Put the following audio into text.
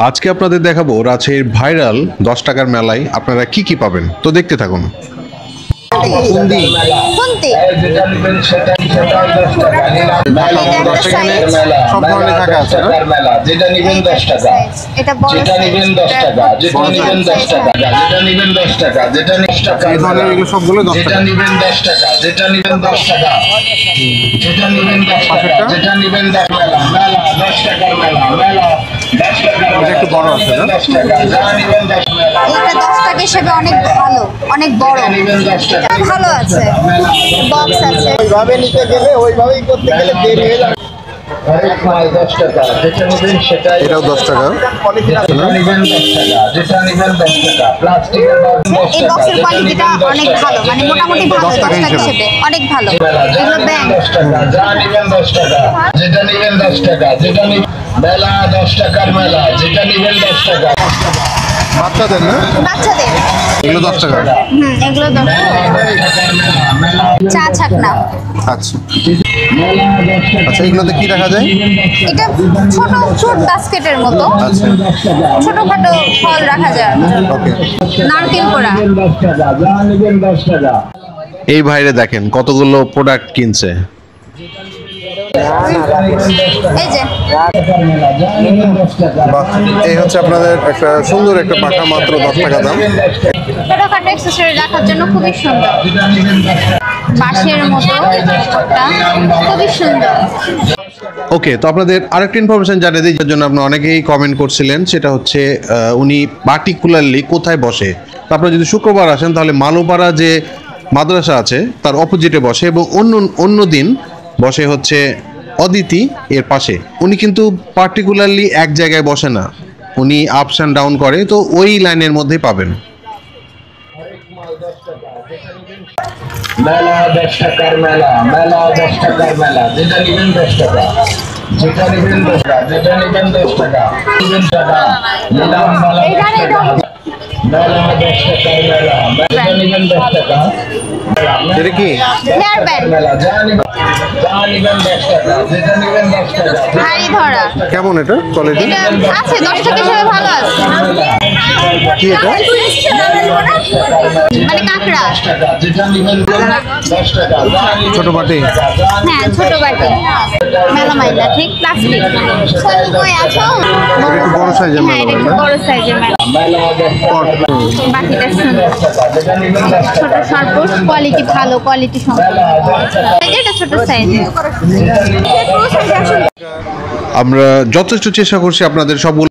আজকে আপনাদের দেখাবো রাজশাহীর ভাইরাল 10 টাকার মেলায় আপনারা কি কি পাবেন, তো দেখতে থাকুন। সব ধরনের টাকা আছে না, যেটা নিবেন 10 টাকা, যেটা নিবেন 10 টাকা, যেটা নিবেন 10 টাকা, যেটা নিবেন 10 টাকা, যেটা 10 টাকা, এই ধরনের এগুলো সবগুলো 10 টাকা, যেটা নিবেন 10 টাকা, যেটা নিবেন 10 টাকা, যেটা নিবেন 10 টাকা, যেটা নিবেন 10 টাকা, মেলা 10 টাকার মেলা, মেলা 10 টাকার মেলা, একটু বড় আছে না, 10 টাকা, যেটা নিবেন 10 টাকা, এটা 10 টাকা হিসেবে অনেক ভালো, অনেক বড়, এটা ভালো আছে, বক্স আছে। ওইভাবে নিতে গেলে ওইভাবেই করতে গেলে দেরি হয়ে যাবে। হরেক মাল 10 টাকা, যেটা নিবেন সেটাই, এটাও 10 টাকা, যেটা নিবেন 10 টাকা, যেটা নিবেন 10 টাকা, প্লাস্টিকের বক্স 10 এই টাকা, বক্সের কোয়ালিটিটা অনেক ভালো, মানে মোটামুটি ভালো, 10 টাকা হিসেবে অনেক ভালো। এগুলো ব্যাংক 10 টাকা, যা নিবেন 10 টাকা, যেটা নিবেন 10 টাকা, যেটা নিবেন মেলা 10 টাকার মেলা, যেটা নিবেন 10 টাকা। বাচ্চাদের না, বাচ্চাদের এগুলো 10 টাকা। এগুলো 10 টাকা। চা ছাকনা, আচ্ছা আচ্ছা, এগুলোতে কি রাখা যায়? এটা ছোট ফ্রুট বাস্কেটের মতো, আচ্ছা, ছোটখাটো ফল রাখা যায়। ওকে। নারকেল কোড়া, এই ভাইরে দেখেন কতগুলো প্রোডাক্ট কিনছে। এই যে বাহ, এই হচ্ছে আপনাদের একটা সুন্দর একটা পাখা, মাত্র 10 টাকা দাম। ছোটখাটো অ্যাক্সেসরি রাখার জন্য খুবই সুন্দর, বাঁশের মতো একটা, খুবই সুন্দর। ওকে, তো আপনাদের আরেকটা ইনফরমেশন জানিয়ে দিই, যার জন্য আপনারা অনেকেই কমেন্ট করছিলেন, সেটা হচ্ছে উনি পার্টিকুলারলি কোথায় বসে। তো আপনারা যদি শুক্রবার আসেন তাহলে মালুপাড়া যে মাদ্রাসা আছে তার অপোজিটে বসে, এবং অন্য দিন বসে হচ্ছে অদিতি এর পাশে। উনি কিন্তু পার্টিকুলারলি এক জায়গায় বসে না, উনি আপস অ্যান্ড ডাউন করে, তো ওই লাইনের মধ্যেই পাবেন। মেলা 10 টাকার মেলা, মেলা 10 টাকার মেলা, যেটা নিবেন 10 টাকা, যেটা নিবেন 10 টাকা, যেটা নিবেন 10 টাকা, নিবেন টাকা, মেলা মেলা 10 টাকা, মেলা 10 টাকার মেলা, যেটা নিবেন 10 টাকা, এটা কি? হেয়ার ব্যান্ড, মেলা যা নিবেন 10 টাকা, যেটা নিবেন 10 টাকা, হাড়ি ধরা, কেমন এটা কোয়ালিটি? এটা আছে 10 টাকা হিসেবে ভালো আছে। কি এটা? মানে কাঁকড়া, যেটা নিবেন 10 টাকা, ছোট বাটি? হ্যাঁ ছোট বাটি, মেলামাইনা, ঠিক প্লাস্টিক। কই আছো? এটা একটু বড় সাইজের হ্যাঁ, এটা একটু বড় সাইজের মেলা। মেলা 10 টাকা, বাকিটা সুন্দর, যেটা নিবেন 10 ছোট সরপুর, কোয়ালিটি ভালো, কোয়ালিটি সম্পূর্ণ। এটা ছোট সাইজ। আমরা যথেষ্ট চেষ্টা করছি আপনাদের সবগুলো